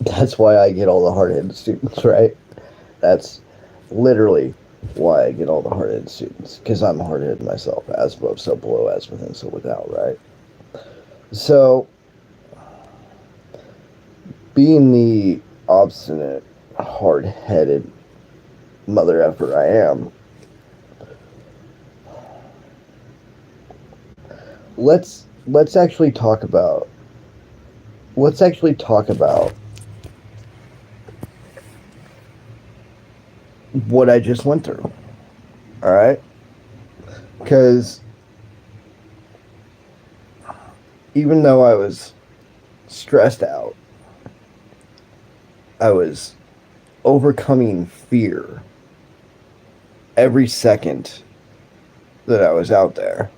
That's why I get all the hard-headed students, right? That's literally why I get all the hard-headed students, because I'm hard-headed myself, as above, so below, as within, so without, right? So, being the obstinate, hard-headed mother effer I am, let's actually talk about let's actually talk about what I just went through. All right, because even though I was stressed out, I was overcoming fear every second that I was out there.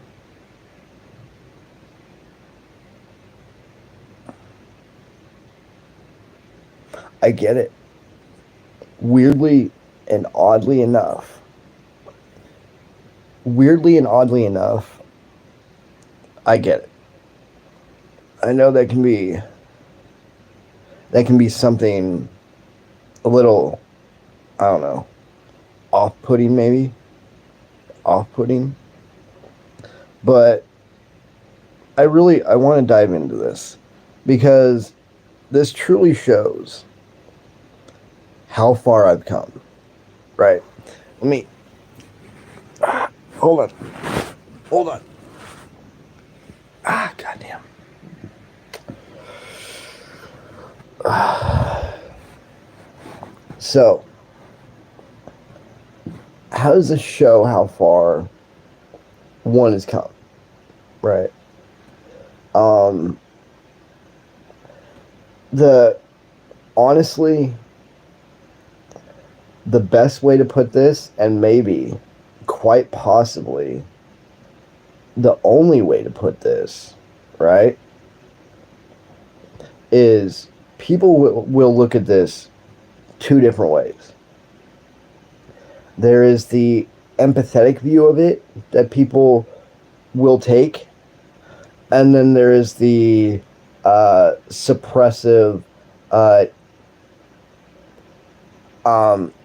I get it. Weirdly and oddly enough, weirdly and oddly enough, I get it. I know that can be something a little, I don't know, off-putting maybe, off-putting, but I want to dive into this because this truly shows how far I've come, right? Let me hold on. Hold on. Goddamn. So, how does this show how far one has come, right? Um, the honestly, the best way to put this, and maybe quite possibly the only way to put this, right, is people will look at this two different ways. There is the empathetic view of it that people will take, and then there is the suppressive, uh,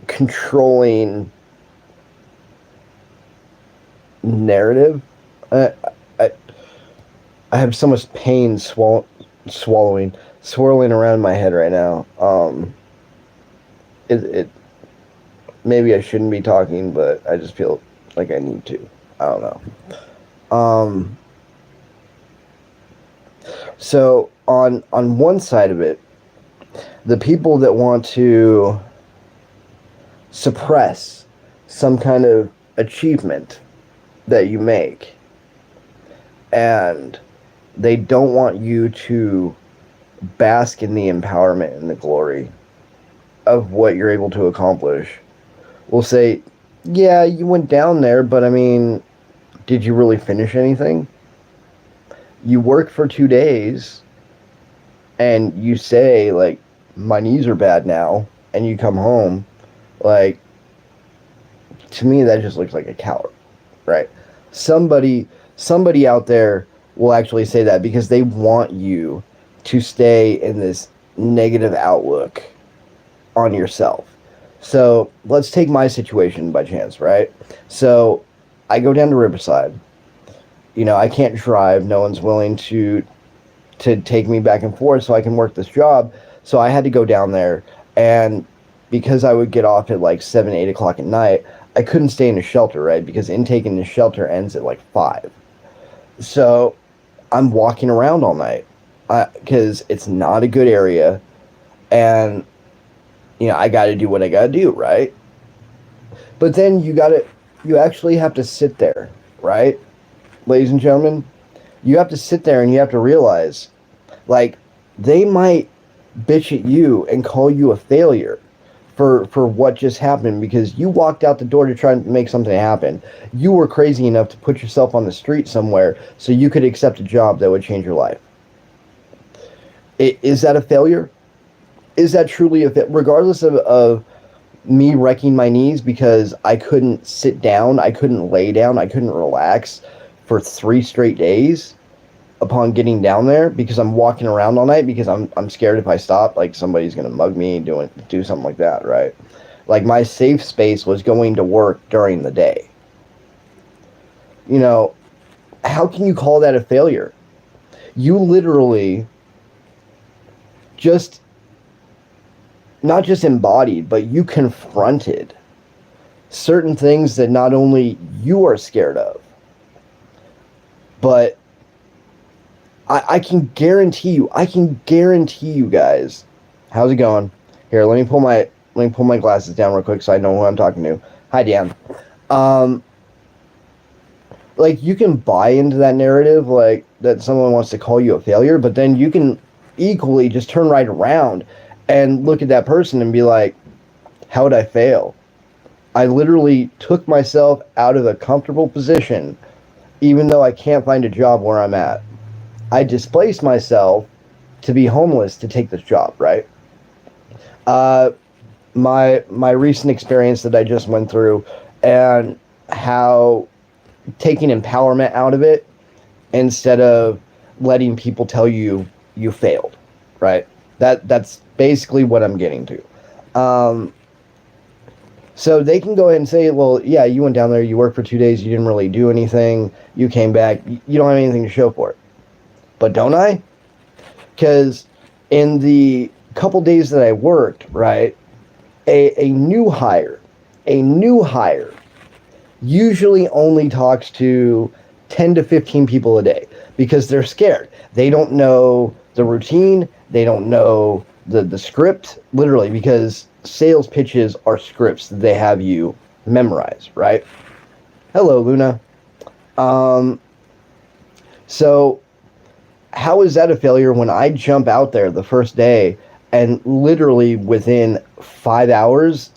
controlling narrative. I, I, I have so much pain swirling around in my head right now. It maybe I shouldn't be talking, but I just feel like I need to. I don't know. So on one side of it, the people that want to suppress some kind of achievement that you make, and they don't want you to bask in the empowerment and the glory of what you're able to accomplish, will say, yeah, you went down there, but I mean, did you really finish anything? You work for 2 days and you say, like, my knees are bad now, and you come home, like, to me, that just looks like a coward, right? Somebody out there will actually say that because they want you to stay in this negative outlook on yourself. So let's take my situation by chance, right? So I go down to Riverside. I can't drive. No one's willing to take me back and forth so I can work this job. So I had to go down there, and because I would get off at like 7, 8 o'clock at night, I couldn't stay in a shelter, right? Because intake in the shelter ends at like 5. So I'm walking around all night because it's not a good area, and I got to do what I got to do, right? But then you actually have to sit there, right, ladies and gentlemen? You have to sit there and you have to realize, like, they might bitch at you and call you a failure for what just happened because you walked out the door to try and make something happen. You were crazy enough to put yourself on the street somewhere so you could accept a job that would change your life. Is that a failure? Is that truly a failure? Regardless of me wrecking my knees because I couldn't sit down, I couldn't lay down, I couldn't relax for 3 straight days, upon getting down there because I'm walking around all night because I'm scared if I stop, like somebody's gonna mug me, do something like that, right? Like my safe space was going to work during the day. You know, how can you call that a failure? You literally just not just embodied, but you confronted certain things that not only you are scared of, but I can guarantee you guys. How's it going? Here, let me pull my glasses down real quick so I know who I'm talking to. Hi, Dan. Um, like you can buy into that narrative, like that someone wants to call you a failure, but then you can equally just turn right around and look at that person and be like, how would I fail? I literally took myself out of a comfortable position, even though I can't find a job where I'm at. I displaced myself to be homeless to take this job, right? Uh, my recent experience that I just went through, and how taking empowerment out of it instead of letting people tell you you failed, right? That's basically what I'm getting to. So they can go ahead and say, well, yeah, you went down there, you worked for 2 days, you didn't really do anything, you came back, you don't have anything to show for it. But don't I? Because in the couple days that I worked, right, a new hire usually only talks to 10 to 15 people a day because they're scared. They don't know the routine. They don't know the script, literally, because sales pitches are scripts that they have you memorize, right? Hello, Luna. So how is that a failure when I jump out there the first day and literally within 5 hours,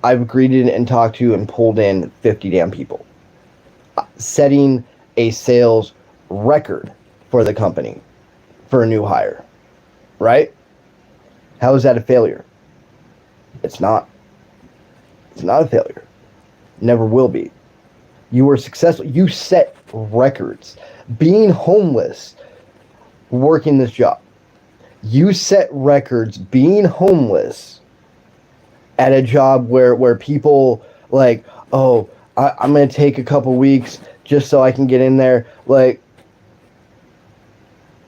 I've greeted and talked to and pulled in 50 damn people, setting a sales record for the company for a new hire, right? How is that a failure? It's not. It's not a failure. Never will be. You were successful. You set records. Being homeless, working this job. You set records being homeless at a job where people like, oh, I'm going to take a couple weeks just so I can get in there. Like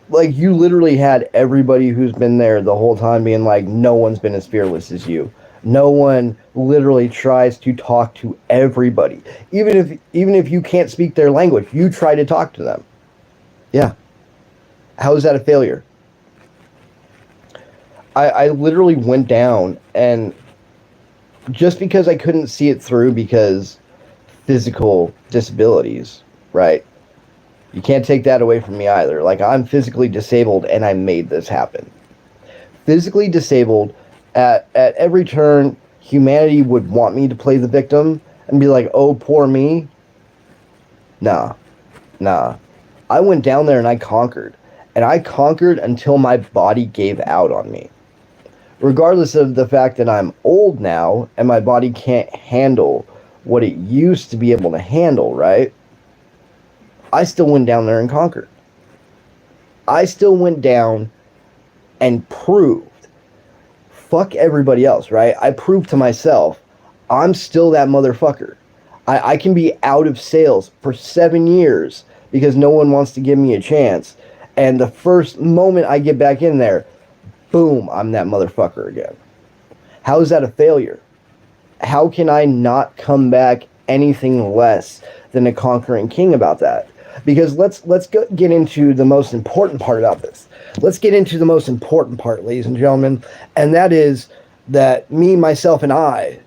you literally had everybody who's been there the whole time being like, no one's been as fearless as you. No one literally tries to talk to everybody. Even if you can't speak their language, you try to talk to them. Yeah. How is that a failure? I literally went down, and just because I couldn't see it through because physical disabilities, right? You can't take that away from me either. Like, I'm physically disabled and I made this happen. Physically disabled, at every turn, humanity would want me to play the victim and be like, oh, poor me. Nah. I went down there and I conquered. And I conquered until my body gave out on me. Regardless of the fact that I'm old now and my body can't handle what it used to be able to handle, right? I still went down there and conquered. I still went down and proved, fuck everybody else, right? I proved to myself, I'm still that motherfucker. I can be out of sales for 7 years because no one wants to give me a chance. And the first moment I get back in there, boom, I'm that motherfucker again. How is that a failure? How can I not come back anything less than a conquering king about that? Because let's get into the most important part about this. Let's get into the most important part, ladies and gentlemen, and that is that me, myself, and I,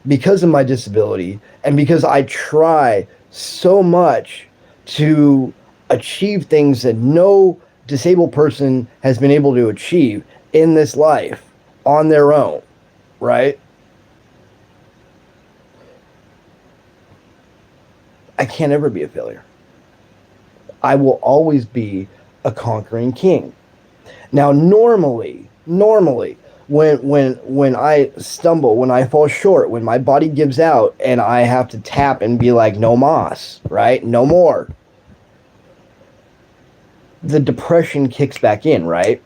because of my disability, and because I try so much to achieve things that no disabled person has been able to achieve in this life on their own, right? I can't ever be a failure. I will always be a conquering king. Now, normally, when I stumble, when I fall short, when my body gives out and I have to tap and be like, no mas, right? No more. the depression kicks back in, right?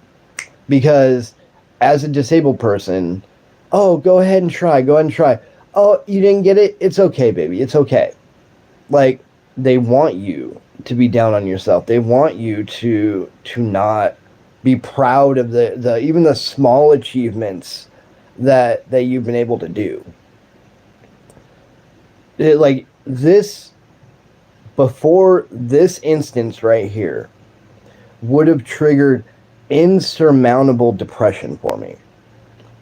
Because as a disabled person, oh, go ahead and try, go ahead and try. Oh, you didn't get it? It's okay, baby. It's okay. Like, they want you to be down on yourself. They want you to not be proud of the even the small achievements that you've been able to do. Like this, before this instance right here would have triggered insurmountable depression for me.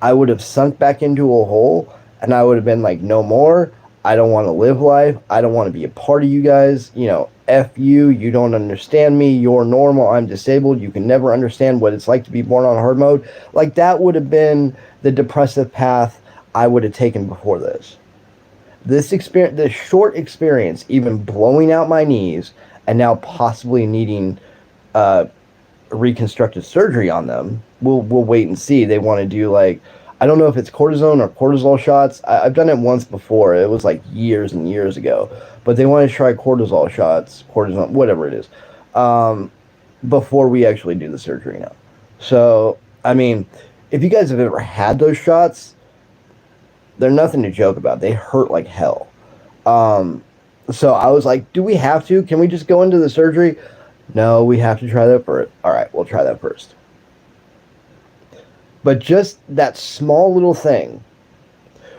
I would have sunk back into a hole and I would have been like, no more. I don't want to live life. I don't want to be a part of you guys. You know, F you. You don't understand me. You're normal. I'm disabled. You can never understand what it's like to be born on hard mode. Like, that would have been the depressive path I would have taken before this. This experience, this short experience, even blowing out my knees and now possibly needing reconstructive surgery on them. We'll wait and see. They want to do, like, I don't know if it's cortisone or cortisol shots. I've done it once before. It was like years and years ago. But they want to try cortisol shots, cortisone, whatever it is, before we actually do the surgery now. So, I mean, if you guys have ever had those shots, they're nothing to joke about. They hurt like hell. So I was like, do we have to? Can we just go into the surgery? No, we have to try that first. All right, we'll try that first. But just that small little thing,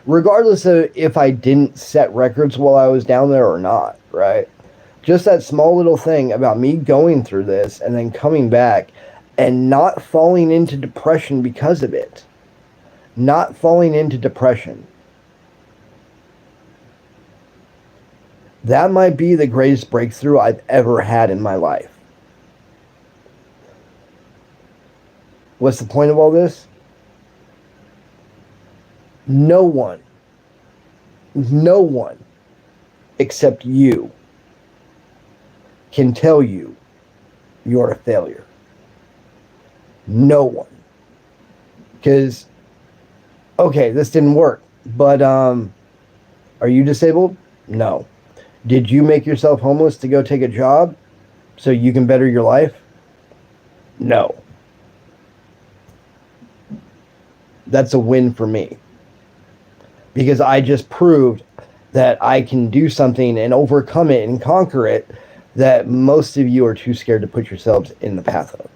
regardless of if I didn't set records while I was down there or not, right? Just that small little thing about me going through this and then coming back and not falling into depression because of it. Not falling into depression. That might be the greatest breakthrough I've ever had in my life. What's the point of all this? No one except you can tell you you're a failure. No one. Because, okay, this didn't work, but are you disabled? No. Did you make yourself homeless to go take a job so you can better your life? No. That's a win for me. Because I just proved that I can do something and overcome it and conquer it that most of you are too scared to put yourselves in the path of.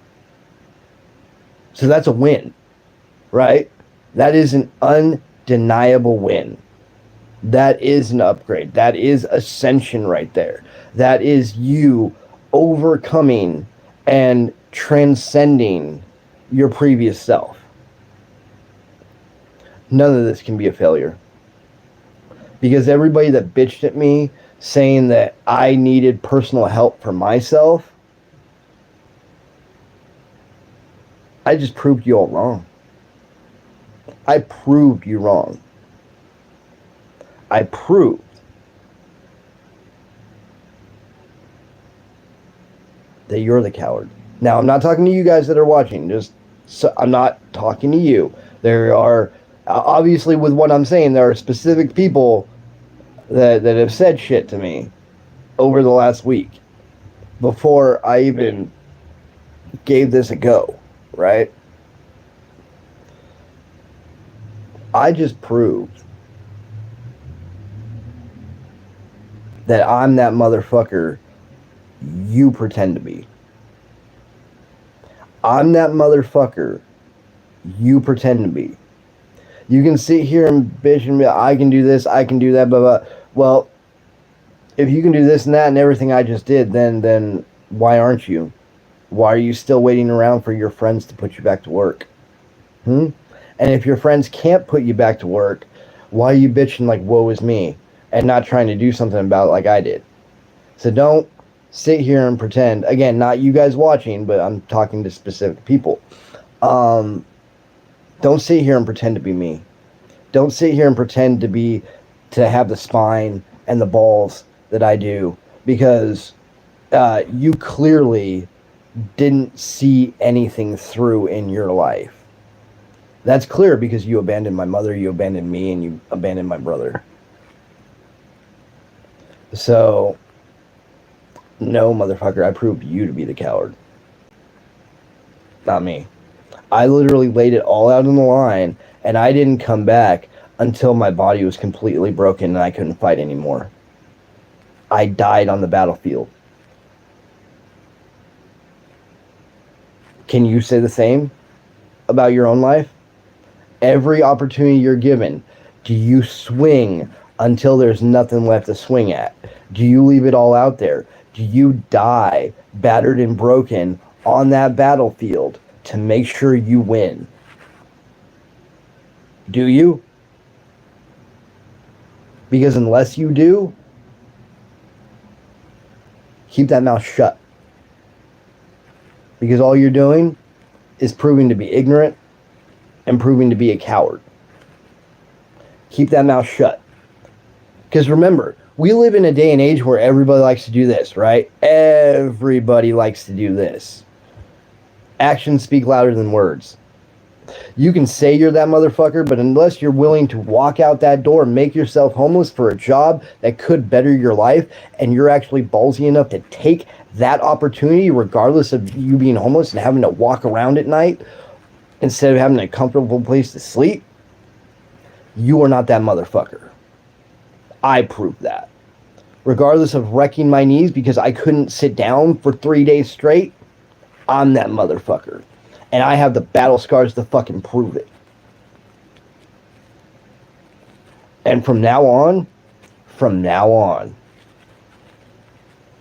So that's a win, right? That is an undeniable win. That is an upgrade. That is ascension right there. That is you overcoming and transcending your previous self. None of this can be a failure. Because everybody that bitched at me saying that I needed personal help for myself, I just proved you all wrong. I proved you wrong. I proved that you're the coward. Now, I'm not talking to you guys that are watching. I'm not talking to you. There are, obviously, with what I'm saying, there are specific people that have said shit to me over the last week before I even gave this a go, right? I just proved that I'm that motherfucker you pretend to be. I'm that motherfucker you pretend to be. You can sit here and bitch and be, I can do this, I can do that, blah, blah. Well, if you can do this and that and everything I just did, then why aren't you? Why are you still waiting around for your friends to put you back to work? And if your friends can't put you back to work, why are you bitching like, woe is me, and not trying to do something about it like I did? So don't sit here and pretend. Again, not you guys watching, but I'm talking to specific people. Don't sit here and pretend to be me. Don't sit here and pretend to have the spine and the balls that I do, because you clearly didn't see anything through in your life. That's clear because you abandoned my mother, you abandoned me, and you abandoned my brother. So, no, motherfucker, I proved you to be the coward. Not me. I literally laid it all out on the line, and I didn't come back until my body was completely broken and I couldn't fight anymore. I died on the battlefield. Can you say the same about your own life? Every opportunity you're given, do you swing until there's nothing left to swing at? Do you leave it all out there? Do you die battered and broken on that battlefield to make sure you win? Do you? Because unless you do, keep that mouth shut. Because all you're doing is proving to be ignorant and proving to be a coward. Keep that mouth shut. Because remember, we live in a day and age where everybody likes to do this, right? Everybody likes to do this. Actions speak louder than words. You can say you're that motherfucker, but unless you're willing to walk out that door and make yourself homeless for a job that could better your life, and you're actually ballsy enough to take that opportunity, regardless of you being homeless and having to walk around at night instead of having a comfortable place to sleep, you are not that motherfucker. I proved that. Regardless of wrecking my knees because I couldn't sit down for 3 days straight, I'm that motherfucker. And I have the battle scars to fucking prove it. And from now on,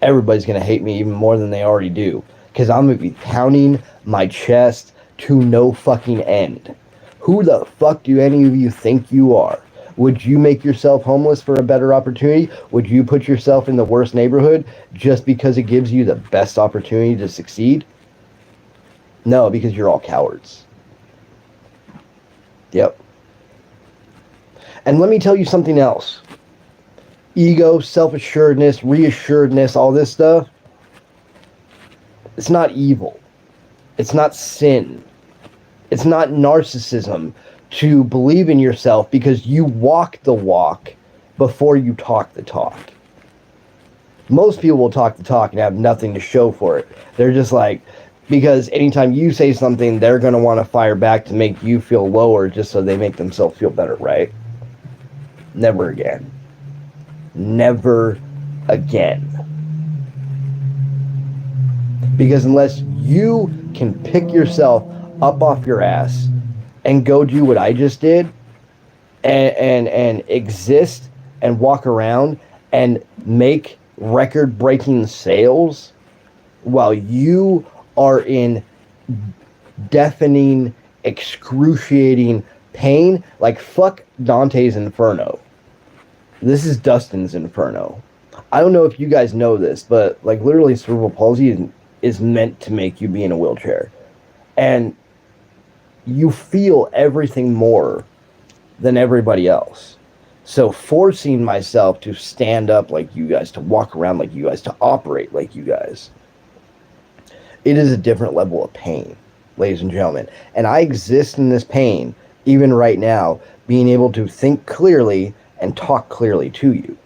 everybody's going to hate me even more than they already do. Because I'm going to be pounding my chest to no fucking end. Who the fuck do any of you think you are? Would you make yourself homeless for a better opportunity? Would you put yourself in the worst neighborhood just because it gives you the best opportunity to succeed? No, because you're all cowards. Yep. And let me tell you something else. Ego, self-assuredness, reassuredness, all this stuff, it's not evil. It's not sin. It's not narcissism to believe in yourself because you walk the walk before you talk the talk. Most people will talk the talk and have nothing to show for it. They're just like, because anytime you say something, they're going to want to fire back to make you feel lower just so they make themselves feel better, right? Never again. Never again. Because unless you can pick yourself up off your ass and go do what I just did and exist and walk around and make record-breaking sales while you are in deafening, excruciating pain, like fuck Dante's Inferno. This is Dustin's Inferno. I don't know if you guys know this, but like literally cerebral palsy is meant to make you be in a wheelchair. And you feel everything more than everybody else. So forcing myself to stand up like you guys, to walk around like you guys, to operate like you guys, it is a different level of pain, ladies and gentlemen. And I exist in this pain, even right now, being able to think clearly and talk clearly to you.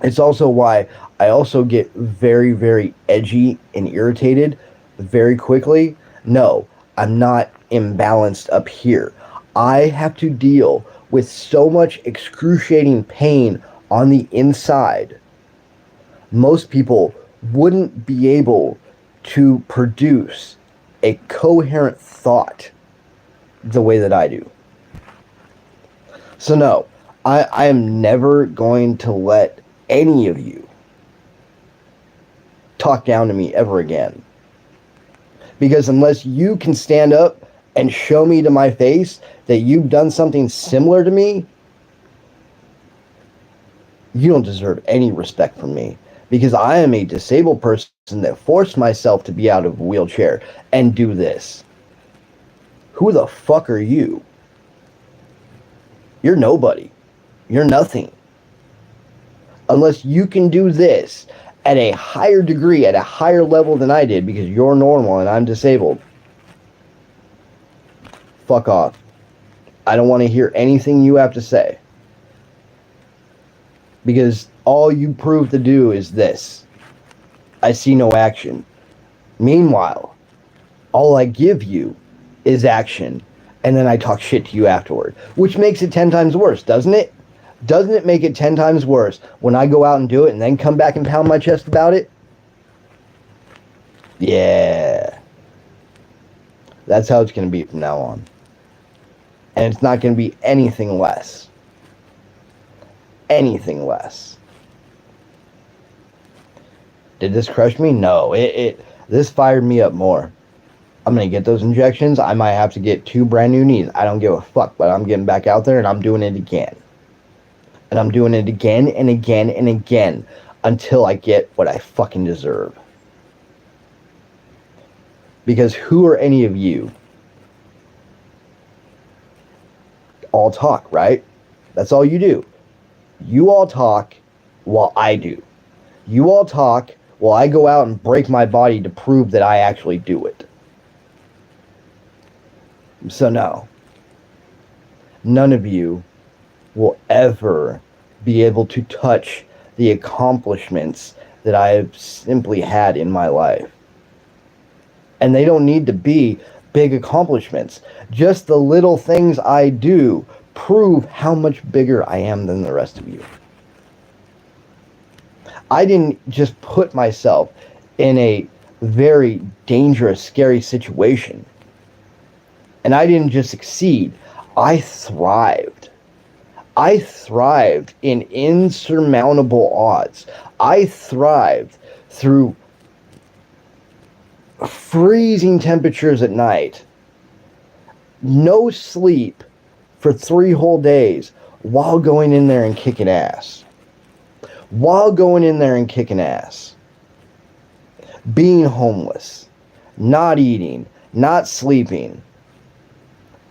It's also why I also get very, very edgy and irritated very quickly. No, I'm not imbalanced up here. I have to deal with so much excruciating pain on the inside. Most people wouldn't be able to produce a coherent thought the way that I do. So no, I am never going to let any of you talk down to me ever again. Because unless you can stand up and show me to my face that you've done something similar to me, you don't deserve any respect from me. Because I am a disabled person that forced myself to be out of a wheelchair and do this. Who the fuck are you? You're nobody. You're nothing. Unless you can do this at a higher degree, at a higher level than I did, because you're normal and I'm disabled. Fuck off. I don't want to hear anything you have to say. Because all you prove to do is this. I see no action. Meanwhile, All I give you is action, and then I talk shit to you afterward, which makes it 10 times worse, doesn't it? Doesn't it make it 10 times worse when I go out and do it and then come back and pound my chest about it? Yeah. That's how it's going to be from now on. And it's not going to be anything less. Anything less. Did this crush me? No. This fired me up more. I'm going to get those injections. I might have to get 2 brand new knees. I don't give a fuck, but I'm getting back out there and I'm doing it again. And I'm doing it again and again and again until I get what I fucking deserve. Because who are any of you? All talk, right? That's all you do. You all talk while I do. You all talk while I go out and break my body to prove that I actually do it. So no. None of you will ever be able to touch the accomplishments that I have simply had in my life. And they don't need to be big accomplishments. Just the little things I do prove how much bigger I am than the rest of you. I didn't just put myself in a very dangerous, scary situation. And I didn't just succeed. I thrived. I thrived in insurmountable odds. I thrived through freezing temperatures at night, no sleep for 3 whole days while going in there and kicking ass. While going in there and kicking ass. Being homeless, not eating, not sleeping.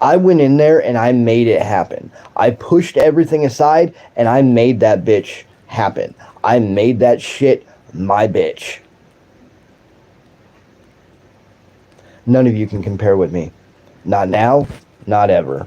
I went in there and I made it happen. I pushed everything aside and I made that bitch happen. I made that shit my bitch. None of you can compare with me. Not now, not ever.